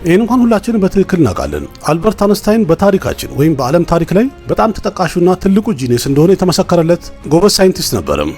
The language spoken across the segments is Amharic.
ይህን እንኳን ሁላችንም በትክክል እናውቃለን። አልበርት አንስታይን በታሪካችን ወይም በዓለም ታሪክ ላይ በጣም ተጠቃሹና ትልቁ ጂኒየስ እንደሆነ የተመሰከረለት ጎበዝ ሳይንቲስት ነበረም።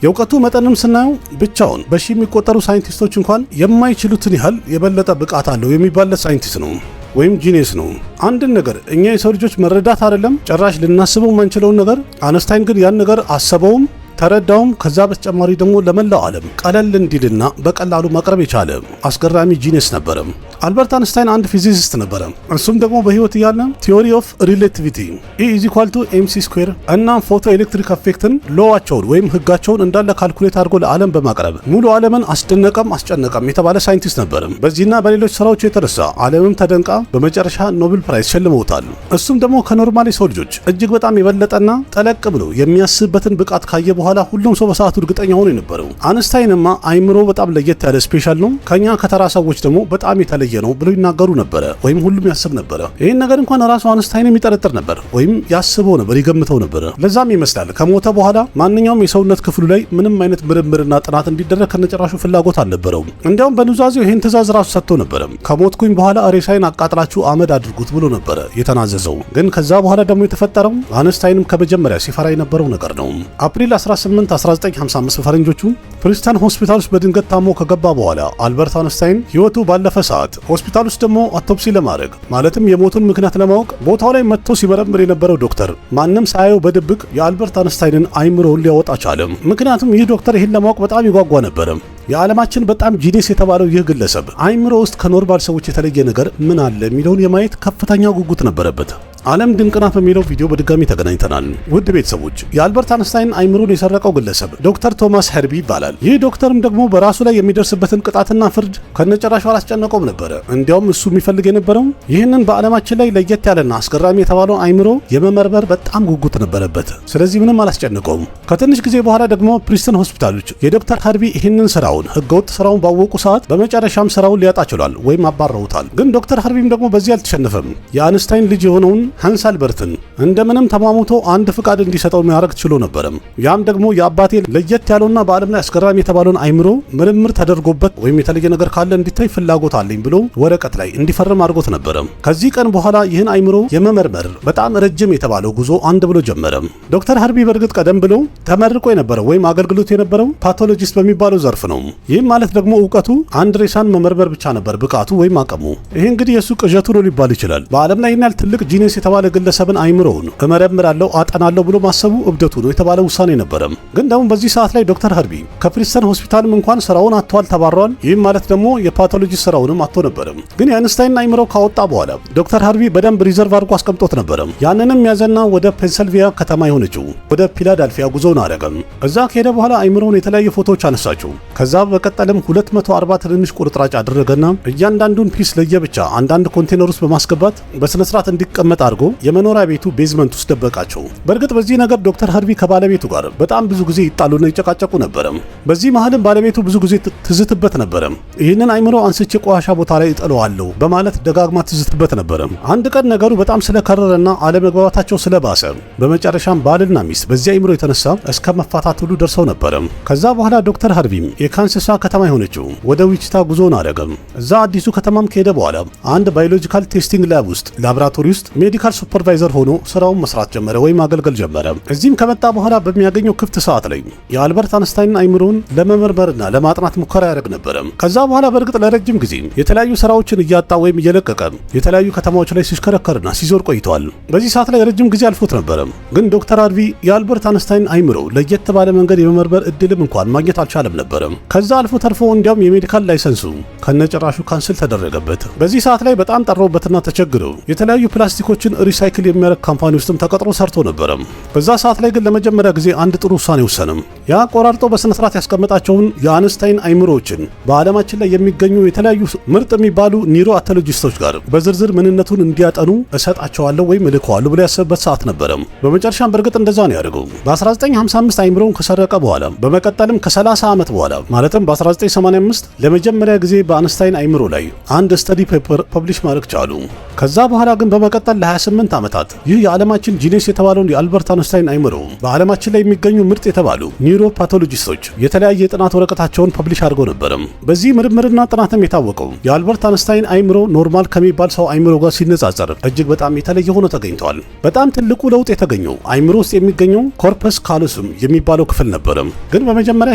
የእውቀቱ መጠንም ስናየው ብቻውን በሺ የሚቆጠሩ ሳይንቲስቶች እንኳን የማይችሉትን ያህል የበለጠ ብቃት አለው የሚባልለት ሳይንቲስት ነው ወይም ጂኒየስ ነው። አንድን ነገር እኛ የሰው ልጆች መረዳት አይደለም ጭራሽ ልናስበው የማንችለውን ነገር አንስታይን ግን ያን ነገር አሰበውም ተረዳውም። ከዛ በተጨማሪ ደግሞ ለመላው ዓለም ቀለል እንዲልና በቀላሉ ማቅረብ የቻለ አስገራሚ ጂኒየስ ነበረ። አልበርት አንስታይን አንድ ፊዚሲስት ነበረ። እሱም ደግሞ በህይወት እያለ ቲዮሪ ኦፍ ሪሌቲቪቲ E=mc² እና ፎቶ ኤሌክትሪክ ኢፌክትን ሎዋቸውን ወይም ህጋቸውን እንዳለ ካልኩሌት አድርጎ ለዓለም በማቅረብ ሙሉ ዓለምን አስደነቀም አስጨነቀም የተባለ ሳይንቲስት ነበረ። በዚህና በሌሎች ስራዎቹ የተነሳ ዓለምም ተደንቃ በመጨረሻ ኖቤል ፕራይዝ ሸልመውታል። እሱም ደግሞ ከኖርማሊ ሰው ልጆች እጅግ በጣም የበለጠና ጠለቅ ብሎ የሚያስብበትን ብቃት ካየ በኋላ ሁሉም ሰው በሰዓቱ እርግጠኛ ሆኖ የነበረው አንስታይንማ አይምሮ በጣም ለየት ያለ ስፔሻል ነው፣ ከኛ ከተራ ሰዎች ደግሞ በጣም የተለየ ነው ብሎ ይናገሩ ነበረ ወይም ሁሉም ያስብ ነበረ። ይህን ነገር እንኳን ራሱ አንስታይን የሚጠረጥር ነበር ወይም ያስበው ነበር፣ ይገምተው ነበር። ለዛም ይመስላል ከሞተ በኋላ ማንኛውም የሰውነት ክፍሉ ላይ ምንም አይነት ምርምርና ጥናት እንዲደረግ ከነጨራሹ ፍላጎት አልነበረውም። እንዲያውም በኑዛዜው ይህን ትእዛዝ ራሱ ሰጥቶ ነበረ። ከሞትኩኝ በኋላ ሬሳይን አቃጥላችሁ አመድ አድርጉት ብሎ ነበረ የተናዘዘው። ግን ከዛ በኋላ ደግሞ የተፈጠረው አንስታይንም ከመጀመሪያ ሲፈራ የነበረው ነገር ነው። አፕሪል 18 1955 ፈረንጆቹ ፕሪንስተን ሆስፒታል ውስጥ በድንገት ታሞ ከገባ በኋላ አልበርት አንስታይን ህይወቱ ባለፈ ሰዓት ሆስፒታል ውስጥ ደግሞ አውቶፕሲ ለማድረግ ማለትም የሞቱን ምክንያት ለማወቅ ቦታው ላይ መጥቶ ሲመረምር የነበረው ዶክተር ማንም ሳያየው በድብቅ የአልበርት አንስታይንን አይምሮውን ሊያወጣ ቻለም። ምክንያቱም ይህ ዶክተር ይህን ለማወቅ በጣም ይጓጓ ነበር። የዓለማችን በጣም ጂኒየስ የተባለው ይህ ግለሰብ አይምሮ ውስጥ ከኖርማል ሰዎች የተለየ ነገር ምን አለ የሚለውን የማየት ከፍተኛ ጉጉት ነበረበት። ዓለም ድንቅ ናት በሚለው ቪዲዮ በድጋሚ ተገናኝተናል። ውድ ቤተሰቦች የአልበርት አንስታይን አይምሮን የሰረቀው ግለሰብ ዶክተር ቶማስ ሄርቢ ይባላል። ይህ ዶክተርም ደግሞ በራሱ ላይ የሚደርስበትን ቅጣትና ፍርድ ከነጨራሹ አላስጨነቀውም ነበረ። እንዲያውም እሱ የሚፈልግ የነበረው ይህንን በዓለማችን ላይ ለየት ያለና አስገራሚ የተባለው አይምሮ የመመርመር በጣም ጉጉት ነበረበት። ስለዚህ ምንም አላስጨነቀውም። ከትንሽ ጊዜ በኋላ ደግሞ ፕሪንስተን ሆስፒታሎች የዶክተር ሄርቢ ይህንን ስራውን ህገወጥ ስራውን ባወቁ ሰዓት በመጨረሻም ስራውን ሊያጣ ችሏል ወይም አባረውታል። ግን ዶክተር ሄርቢም ደግሞ በዚህ አልተሸነፈም። የአንስታይን ልጅ የሆነውን ሃንስ አልበርትን እንደምንም ተማሙቶ አንድ ፍቃድ እንዲሰጠው ማድረግ ችሎ ነበር። ያም ደግሞ የአባቴ ለየት ያለውና በዓለም ላይ አስገራሚ የተባለውን አይምሮ ምርምር ተደርጎበት ወይም የተለየ ነገር ካለ እንዲታይ ፍላጎት አለኝ ብሎ ወረቀት ላይ እንዲፈርም አድርጎት ነበር። ከዚህ ቀን በኋላ ይህን አይምሮ የመመርመር በጣም ረጅም የተባለው ጉዞ አንድ ብሎ ጀመረ። ዶክተር ሄርቢ በእርግጥ ቀደም ብሎ ተመርቆ የነበረው ወይም አገልግሎት የነበረው ፓቶሎጂስት በሚባለው ዘርፍ ነው። ይህም ማለት ደግሞ እውቀቱ አንድ ሬሳን መመርመር ብቻ ነበር ብቃቱ ወይም አቅሙ። ይህ እንግዲህ የሱ ቅዠቱ ነው ሊባል ይችላል። በዓለም ላይ ይናል ትልቅ ጂኒየስ የተባለ ግለሰብን አይምሮውን እመረምራለሁ አጠናለሁ ብሎ ማሰቡ እብደቱ ነው የተባለ ውሳኔ ነበረ። ግን ደግሞ በዚህ ሰዓት ላይ ዶክተር ሄርቢ ከፕሪንስተን ሆስፒታልም እንኳን ስራውን አጥቷል፣ ተባሯል። ይህም ማለት ደግሞ የፓቶሎጂ ስራውንም አጥቶ ነበረ። ግን የአንስታይን አይምሮ ካወጣ በኋላ ዶክተር ሄርቢ በደንብ ሪዘርቭ አድርጎ አስቀምጦት ነበረ። ያንንም ያዘና ወደ ፔንሰልቬኒያ ከተማ የሆነችው ወደ ፊላዳልፊያ ጉዞውን አደረገ። እዛ ከሄደ በኋላ አይምሮውን የተለያዩ ፎቶዎች አነሳቸው። ከዛ በቀጠልም 240 ትንንሽ ቁርጥራጭ አደረገና እያንዳንዱን ፒስ ለየብቻ አንዳንድ ኮንቴነር ውስጥ በማስገባት በስነ ስርዓት እንዲቀመጥ አድርጎ የመኖሪያ ቤቱ ቤዝመንት ውስጥ ደበቃቸው። በእርግጥ በዚህ ነገር ዶክተር ሄርቢ ከባለቤቱ ጋር በጣም ብዙ ጊዜ ይጣሉና ይጨቃጨቁ ነበር። በዚህ መሃልም ባለቤቱ ብዙ ጊዜ ትዝትበት ነበር። ይህንን አይምሮ አንስቼ ቆሻሻ ቦታ ላይ እጥለዋለሁ በማለት ደጋግማ ትዝትበት ነበር። አንድ ቀን ነገሩ በጣም ስለከረረና አለመግባባታቸው ስለባሰ በመጨረሻም ባልና ሚስት በዚህ አይምሮ የተነሳ እስከ መፋታት ሁሉ ደርሰው ነበር። ከዛ በኋላ ዶክተር ሄርቢም የካንሳስ ከተማ የሆነችው ወደ ዊቺታ ጉዞን አደረገ። እዛ አዲሱ ከተማም ከሄደ በኋላ አንድ ባዮሎጂካል ቴስቲንግ ላብ ውስጥ ላቦራቶሪ ውስጥ ሜዲካል ሱፐርቫይዘር ሆኖ ስራውን መስራት ጀመረ ወይም ማገልገል ጀመረ። እዚህም ከመጣ በኋላ በሚያገኘው ክፍት ሰዓት ላይ የአልበርት አንስታይን አይምሮን ለመመርመርና ለማጥናት ሙከራ ያደርግ ነበር። ከዛ በኋላ በእርግጥ ለረጅም ጊዜ የተለያዩ ስራዎችን እያጣ ወይም እየለቀቀ የተለያዩ ከተማዎች ላይ ሲሽከረከርና ሲዞር ቆይቷል። በዚህ ሰዓት ላይ ረጅም ጊዜ አልፎት ነበር። ግን ዶክተር ሄርቢ የአልበርት አንስታይን አይምሮ ለየት ባለ መንገድ የመመርመር እድልም እንኳን ማግኘት አልቻለም ነበር። ከዛ አልፎ ተርፎ እንዲያውም የሜዲካል ላይሰንሱ ከነጭራሹ ካንስል ተደረገበት። በዚህ ሰዓት ላይ በጣም ጠሮበትና ተቸግረው የተለያዩ ፕላስቲኮችን ሪሳይክል የሚያደርግ ካምፓኒ ውስጥም ተቀጥሮ ሰርቶ ነበር። በዛ ሰዓት ላይ ግን ለመጀመሪያ ጊዜ አንድ ጥሩ ውሳኔ ወሰነም። ያ ቆራርጦ በስነ ስርዓት ያስቀመጣቸውን የአንስታይን አይምሮዎችን በዓለማችን ላይ የሚገኙ የተለያዩ ምርጥ የሚባሉ ኒውሮ አቶሎጂስቶች ጋር በዝርዝር ምንነቱን እንዲያጠኑ እሰጣቸዋለሁ ወይም እልከዋለሁ ብሎ ያሰበበት ሰዓት ነበር። በመጨረሻም በእርግጥ እንደዛ ነው ያደረገው። በ1955 አይምሮውን ከሰረቀ በኋላ በመቀጠልም ከ30 ዓመት በኋላ ማለትም በ1985 ለመጀመሪያ ጊዜ በአንስታይን አይምሮ ላይ አንድ ስተዲ ፔፐር ፐብሊሽ ማድረግ ቻሉ። ከዛ በኋላ ግን በመቀጠል ለ28 ዓመታት ይህ የዓለማችን ጂኒየስ የተባለውን የአልበርት አንስታይን አይምሮ በዓለማችን ላይ የሚገኙ ምርጥ የተባሉ ኒውሮፓቶሎጂስቶች የተለያየ የጥናት ወረቀታቸውን ፐብሊሽ አድርገው ነበር። በዚህ ምርምርና ጥናትም የታወቀው የአልበርት አንስታይን አይምሮ ኖርማል ከሚባል ሰው አይምሮ ጋር ሲነጻጸር እጅግ በጣም የተለየ ሆኖ ተገኝቷል። በጣም ትልቁ ለውጥ የተገኘው አይምሮ ውስጥ የሚገኘው ኮርፐስ ካሉስም የሚባለው ክፍል ነበር። ግን በመጀመሪያ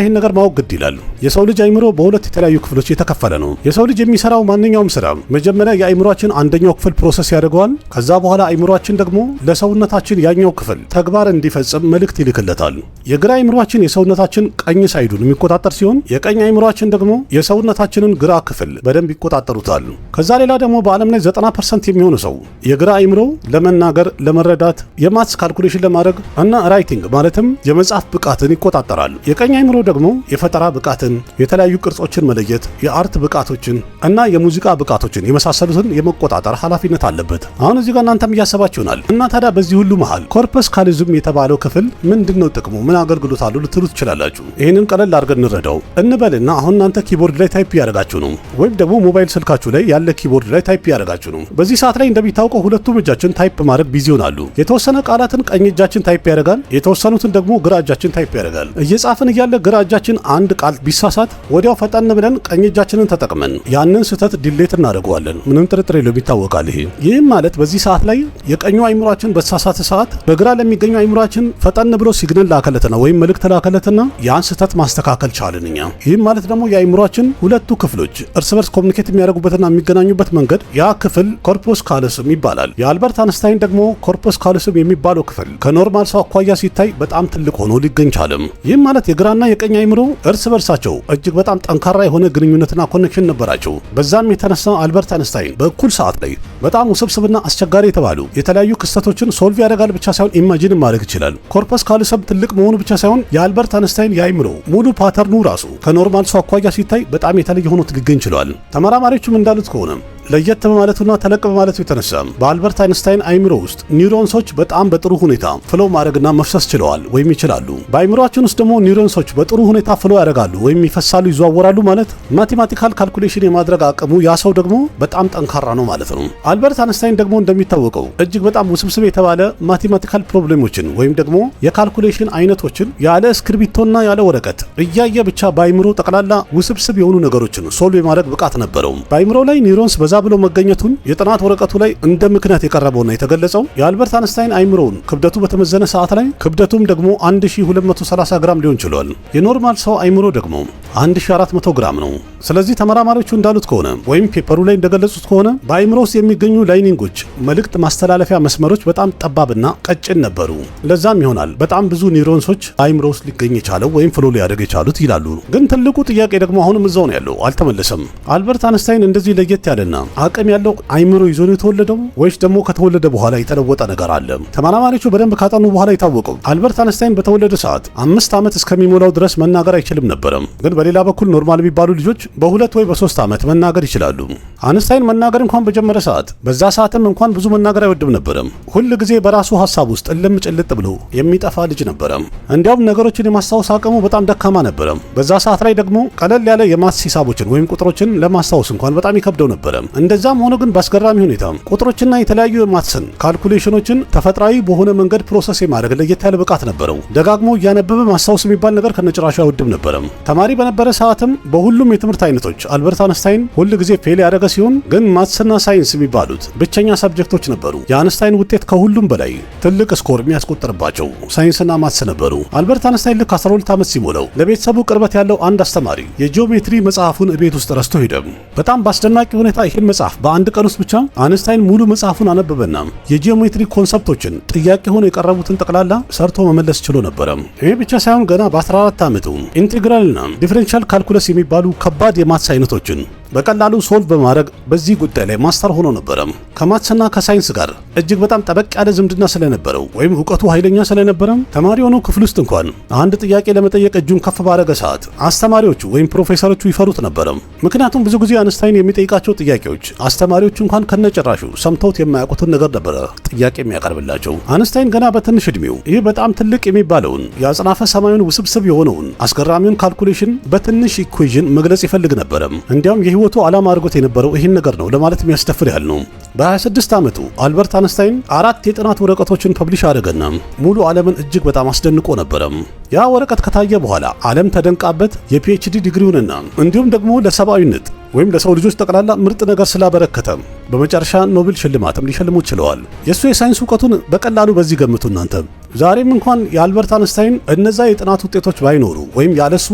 ይህን ነገር ማወቅ ግድ ይላል። የሰው ልጅ አይምሮ በሁለት የተለያዩ ክፍሎች የተከፈለ ነው። የሰው ልጅ የሚሰራው ማንኛውም ስራ መጀመሪያ የአይምሮአችን አንደኛው ክፍል ፕሮሰስ ያደርገዋል። ከዛ በኋላ አይምሮአችን ደግሞ ለሰውነታችን ያኛው ክፍል ተግባር እንዲፈጽም መልእክት ይልክለታል። የግራ አይምሮአችን የሰውነታችን ቀኝ ሳይዱን የሚቆጣጠር ሲሆን የቀኝ አይምሮአችን ደግሞ የሰውነታችንን ግራ ክፍል በደንብ ይቆጣጠሩታል። ከዛ ሌላ ደግሞ በዓለም ላይ 90% የሚሆኑ ሰው የግራ አይምሮ ለመናገር፣ ለመረዳት፣ የማትስ ካልኩሌሽን ለማድረግ እና ራይቲንግ ማለትም የመጻፍ ብቃትን ይቆጣጠራል። የቀኝ አይምሮ ደግሞ የፈጠራ ብቃትን፣ የተለያዩ ቅርጾችን መለየት፣ የአርት ብቃቶችን እና የሙዚቃ ብቃቶችን የመሳሰሉትን የመቆጣጠር ኃላፊነት አለበት። አሁን እዚህ ጋር እናንተም እያሰባችሁናል እና ታዲያ በዚህ ሁሉ መሃል ኮርፐስ ካሉዝም የተባለው ክፍል ምንድነው ጥቅሙ? ምን አገልግሎት አለው ልትሉ ትችላላችሁ። ይህንን ቀለል አድርገን እንረዳው እንበልና አሁን እናንተ ኪቦርድ ላይ ታይፕ ያደርጋችሁ ነው፣ ወይም ደግሞ ሞባይል ስልካችሁ ላይ ያለ ኪቦርድ ላይ ታይፕ ያደርጋችሁ ነው። በዚህ ሰዓት ላይ እንደሚታወቀው ሁለቱም እጃችን ታይፕ ማድረግ ቢዚ ይሆናሉ። የተወሰነ ቃላትን ቀኝ እጃችን ታይፕ ያደርጋል፣ የተወሰኑትን ደግሞ ግራ እጃችን ታይፕ ያደርጋል። እየጻፍን እያለ ግራ እጃችን አንድ ቃል ቢሳሳት ወዲያው ፈጠን ብለን ቀኝ እጃችንን ተጠቅመን ያንን ስህተት ዲሌት እናደርገዋለን። ምንም ጥርጥር የለውም፣ ይታወቃል። ይህም ማለት በዚህ ሰዓት ላይ የቀኙ አይምሮአችን በተሳሳተ ሰዓት በግራ ለሚገኙ አይምሮአችን ፈጠን ብሎ ሲግናል ላከለትና ወይም መልእክት ላከለትና ያን ስህተት ማስተካከል ቻልን እኛ። ይህም ማለት ደግሞ የአይምሮአችን ሁለቱ ክፍሎች እርስ በርስ ኮሚኒኬት የሚያደርጉበትና የሚገናኙበት መንገድ ያ ክፍል ኮርፐስ ካሉስም ይባላል። የአልበርት አንስታይን ደግሞ ኮርፐስ ካሉስም የሚባለው ክፍል ከኖርማል ሰው አኳያ ሲታይ በጣም ትልቅ ሆኖ ሊገኝ ቻለም። ይህም ማለት የግራና የቀኝ አይምሮ እርስ በርሳቸው እጅግ በጣም ጠንካራ የሆነ ግንኙነትና ኮኔክሽን ነበራቸው። በዛም የተነሳ አልበርት አንስታይን በእኩል ሰዓት ላይ በጣም ውስብስብና አስቸጋሪ የተባሉ የተለያዩ ክስተቶችን ሶልቭ ያደርጋል ብቻ ሳይሆን ኢማጂን ማድረግ ይችላል። ኮርፐስ ካሉሰም ትልቅ መሆኑ ብቻ ሳይሆን የአልበርት አንስታይን የአይምሮ ሙሉ ፓተርኑ ራሱ ከኖርማል ሰው አኳያ ሲታይ በጣም የተለየ ሆኖ ሊገኝ ችሏል። ተመራማሪዎችም እንዳሉት ከሆነ ለየት በማለቱና ተለቅ በማለቱ የተነሳ በአልበርት አንስታይን አይምሮ ውስጥ ኒውሮንሶች በጣም በጥሩ ሁኔታ ፍሎ ማድረግና መፍሰስ ችለዋል ወይም ይችላሉ። በአይምሮአችን ውስጥ ደግሞ ኒውሮንሶች በጥሩ ሁኔታ ፍሎ ያደርጋሉ ወይም ይፈሳሉ፣ ይዘዋወራሉ ማለት ማቴማቲካል ካልኩሌሽን የማድረግ አቅሙ ያ ሰው ደግሞ በጣም ጠንካራ ነው ማለት ነው። አልበርት አንስታይን ደግሞ እንደሚታወቀው እጅግ በጣም ውስብስብ የተባለ ማቴማቲካል ፕሮብሌሞችን ወይም ደግሞ የካልኩሌሽን አይነቶችን ያለ እስክሪብቶና ያለ ወረቀት እያየ ብቻ በአይምሮ ጠቅላላ ውስብስብ የሆኑ ነገሮችን ሶልቭ የማድረግ ብቃት ነበረው። በአይምሮ ላይ ኒውሮንስ በዛ ብሎ መገኘቱን የጥናት ወረቀቱ ላይ እንደ ምክንያት የቀረበውና የተገለጸው የአልበርት አንስታይን አይምሮውን ክብደቱ በተመዘነ ሰዓት ላይ ክብደቱም ደግሞ 1230 ግራም ሊሆን ችሏል። የኖርማል ሰው አይምሮ ደግሞ 1400 ግራም ነው። ስለዚህ ተመራማሪዎቹ እንዳሉት ከሆነ ወይም ፔፐሩ ላይ እንደገለጹት ከሆነ በአይምሮ ውስጥ የሚገኙ ላይኒንጎች መልእክት ማስተላለፊያ መስመሮች በጣም ጠባብና ቀጭን ነበሩ። ለዛም ይሆናል በጣም ብዙ ኒውሮንሶች አይምሮ ውስጥ ሊገኝ የቻለው ወይም ፍሎ ሊያደርግ የቻሉት ይላሉ። ግን ትልቁ ጥያቄ ደግሞ አሁንም እዛው ነው ያለው፣ አልተመለሰም። አልበርት አንስታይን እንደዚህ ለየት ያለና አቅም ያለው አይምሮ ይዞ ነው የተወለደው ወይስ ደግሞ ከተወለደ በኋላ የተለወጠ ነገር አለ? ተመራማሪዎቹ በደንብ ካጠኑ በኋላ የታወቀው አልበርት አንስታይን በተወለደ ሰዓት 5 ዓመት እስከሚሞላው ድረስ መናገር አይችልም ነበረም። ግን በሌላ በኩል ኖርማል የሚባሉ ልጆች በ2 ወይ በ3 ዓመት መናገር ይችላሉ። አንስታይን መናገር እንኳን በጀመረ ሰዓት በዛ ሰዓትም እንኳን ብዙ መናገር አይወድም ነበረም። ሁል ጊዜ በራሱ ሐሳብ ውስጥ እልም ጭልጥ ብሎ የሚጠፋ ልጅ ነበረም። እንዲያውም ነገሮችን የማስታወስ አቅሙ በጣም ደካማ ነበረም። በዛ ሰዓት ላይ ደግሞ ቀለል ያለ የማትስ ሂሳቦችን ወይም ቁጥሮችን ለማስታወስ እንኳን በጣም ይከብደው ነበረም። እንደዛም ሆኖ ግን በአስገራሚ ሁኔታ ቁጥሮችና የተለያዩ የማትስን ካልኩሌሽኖችን ተፈጥሯዊ በሆነ መንገድ ፕሮሰስ የማድረግ ለየት ያለ ብቃት ነበረው። ደጋግሞ እያነበበ ማስታወስ የሚባል ነገር ከነጭራሹ አይወድም ነበረም። ተማሪ በነበረ ሰዓትም በሁሉም የትምህርት አይነቶች አልበርት አንስታይን ሁል ጊዜ ፌል ያደረገ ሲሆን ግን ማትስና ሳይንስ የሚባሉት ብቸኛ ሰብጀክቶች ነበሩ። የአንስታይን ውጤት ከሁሉም በላይ ትልቅ ስኮር የሚያስቆጥርባቸው ሳይንስና ማትስ ነበሩ። አልበርት አንስታይን ልክ 12 ዓመት ሲሞላው ለቤተሰቡ ቅርበት ያለው አንድ አስተማሪ የጂኦሜትሪ መጽሐፉን ቤት ውስጥ ረስቶ ሄደ። በጣም በአስደናቂ ሁኔታ ይህን መጽሐፍ በአንድ ቀን ውስጥ ብቻ አንስታይን ሙሉ መጽሐፉን አነበበና የጂኦሜትሪ ኮንሰፕቶችን ጥያቄ ሆነው የቀረቡትን ጠቅላላ ሰርቶ መመለስ ችሎ ነበረ። ይህ ብቻ ሳይሆን ገና በ14 ዓመቱ ኢንቴግራልና ዲፈረንሻል ካልኩለስ የሚባሉ ከባድ የማትስ አይነቶችን በቀላሉ ሶልቭ በማድረግ በዚህ ጉዳይ ላይ ማስተር ሆኖ ነበረ። ከማትስና ከሳይንስ ጋር እጅግ በጣም ጠበቅ ያለ ዝምድና ስለነበረው ወይም ዕውቀቱ ኃይለኛ ስለነበረ ተማሪ ሆኖ ክፍል ውስጥ እንኳን አንድ ጥያቄ ለመጠየቅ እጁን ከፍ ባደረገ ሰዓት አስተማሪዎቹ ወይም ፕሮፌሰሮቹ ይፈሩት ነበረ። ምክንያቱም ብዙ ጊዜ አንስታይን የሚጠይቃቸው ጥያቄዎች አስተማሪዎቹ እንኳን ከነጭራሹ ሰምተውት የማያውቁትን ነገር ነበረ ጥያቄ የሚያቀርብላቸው። አንስታይን ገና በትንሽ እድሜው ይህ በጣም ትልቅ የሚባለውን የአጽናፈ ሰማዩን ውስብስብ የሆነውን አስገራሚውን ካልኩሌሽን በትንሽ ኢኩዌዥን መግለጽ ይፈልግ ነበረ። እንዲያውም የህይወቱ ዓላማ አድርጎት የነበረው ይህን ነገር ነው ለማለት የሚያስደፍር ያህል ነው። በ26 ዓመቱ አልበርት አንስታይን 4 የጥናት ወረቀቶችን ፐብሊሽ አደረገና ሙሉ ዓለምን እጅግ በጣም አስደንቆ ነበረ። ያ ወረቀት ከታየ በኋላ ዓለም ተደንቃበት የፒኤችዲ ዲግሪውንና እንዲሁም ደግሞ ለሰብአዊነት ወይም ለሰው ልጆች ጠቅላላ ምርጥ ነገር ስላበረከተ በመጨረሻ ኖቤል ሽልማትም ሊሸልሙት ችለዋል። የሱ የሳይንስ እውቀቱን በቀላሉ በዚህ ገምቱ እናንተ። ዛሬም እንኳን የአልበርት አንስታይን እነዛ የጥናት ውጤቶች ባይኖሩ ወይም ያለሱ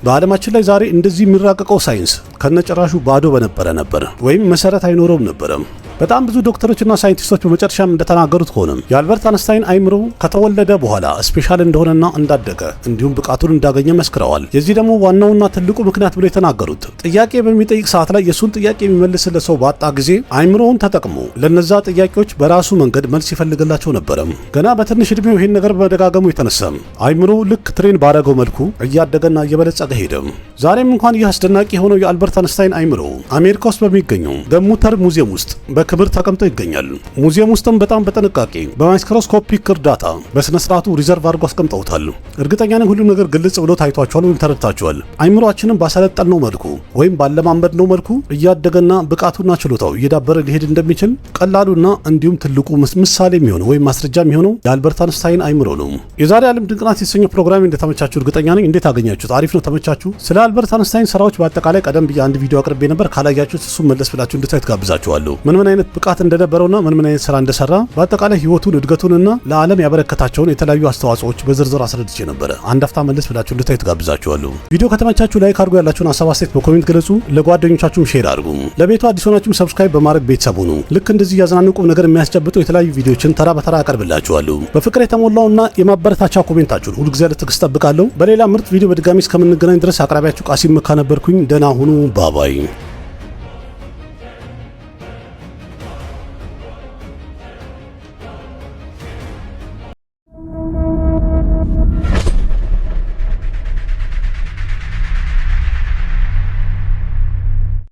በዓለማችን ላይ ዛሬ እንደዚህ የሚራቀቀው ሳይንስ ከነጨራሹ ባዶ በነበረ ነበር ወይም መሰረት አይኖረውም ነበረ። በጣም ብዙ ዶክተሮችና ሳይንቲስቶች በመጨረሻም እንደተናገሩት ከሆነ የአልበርት አንስታይን አይምሮ ከተወለደ በኋላ ስፔሻል እንደሆነና እንዳደገ እንዲሁም ብቃቱን እንዳገኘ መስክረዋል። የዚህ ደግሞ ዋናውና ትልቁ ምክንያት ብሎ የተናገሩት ጥያቄ በሚጠይቅ ሰዓት ላይ የሱን ጥያቄ የሚመልስለት ሰው ባጣ ጊዜ አይምሮውን ተጠቅሞ ለነዛ ጥያቄዎች በራሱ መንገድ መልስ ይፈልግላቸው ነበረ። ገና በትንሽ እድሜው ይሄን ነገር በመደጋገሙ የተነሳ አይምሮ ልክ ትሬን ባረገው መልኩ እያደገና እየበለጸገ ሄደ። ዛሬም እንኳን ይህ አስደናቂ የሆነው የአልበርት አንስታይን አይምሮ አሜሪካ ውስጥ በሚገኘው ደሙተር ሙዚየም ውስጥ በክብር ተቀምጦ ይገኛል። ሙዚየም ውስጥም በጣም በጥንቃቄ በማይክሮስኮፒክ እርዳታ በስነ ስርዓቱ ሪዘርቭ አድርጎ አስቀምጠውታል። እርግጠኛ ነኝ ሁሉም ነገር ግልጽ ብሎ ታይቷቸዋል ወይም ተረድታቸዋል። አይምሮአችንን ባሰለጠነው መልኩ ወይም ባለማመድነው መልኩ እያደገና ብቃቱና ችሎታው እየዳበረ ሊሄድ እንደሚችል ቀላሉና እንዲሁም ትልቁ ምሳሌ የሚሆነው ወይም ማስረጃ የሚሆነው የአልበርት አንስታይን አይምሮ ነው። የዛሬ ዓለም ድንቅ ናት የተሰኘው ፕሮግራም እንደተመቻችሁ እርግጠኛ ነኝ። እንዴት አገኛችሁት? አሪፍ ነው? ተመቻችሁ? ስለ አልበርት አንስታይን ስራዎች በአጠቃላይ ቀደም ብዬ አንድ ቪዲዮ አቅርቤ ነበር። ካላያችሁት እሱን መለስ ብላችሁ እንድታዩት ጋብዛችኋለሁ። ምን አይነት ብቃት እንደነበረውና ምን አይነት ስራ እንደሰራ በአጠቃላይ ህይወቱን እድገቱንና ለዓለም ያበረከታቸውን የተለያዩ አስተዋጽኦዎች በዝርዝር አስረድቼ ነበር። አንድ አፍታ መለስ ብላችሁ እንድታዩት ጋብዛችኋለሁ። ቪዲዮ ከተመቻችሁ ላይክ አድርጉ፣ ያላችሁን ሀሳብ አስተያየት በኮሜንት ገለጹ፣ ለጓደኞቻችሁም ሼር አድርጉ። ለቤቱ አዲስ ሆናችሁም ሰብስክራይብ በማድረግ ቤተሰብ ሁኑ። ልክ እንደዚህ ያዝናኑ ቁም ነገር የሚያስጨብጡ የተለያዩ ቪዲዮዎችን ተራ በተራ አቀርብላችኋለሁ። በፍቅር የተሞላውና የማበረታቻ ኮሜንታችሁን ሁልጊዜ ለትዕግስት ጠብቃለሁ። በሌላ ምርጥ ቪዲዮ በድጋሚ እስከምንገናኝ ድረስ አቅራቢያችሁ ቃሲም መካ ነበርኩኝ። ደህና ሁኑ። ባባይ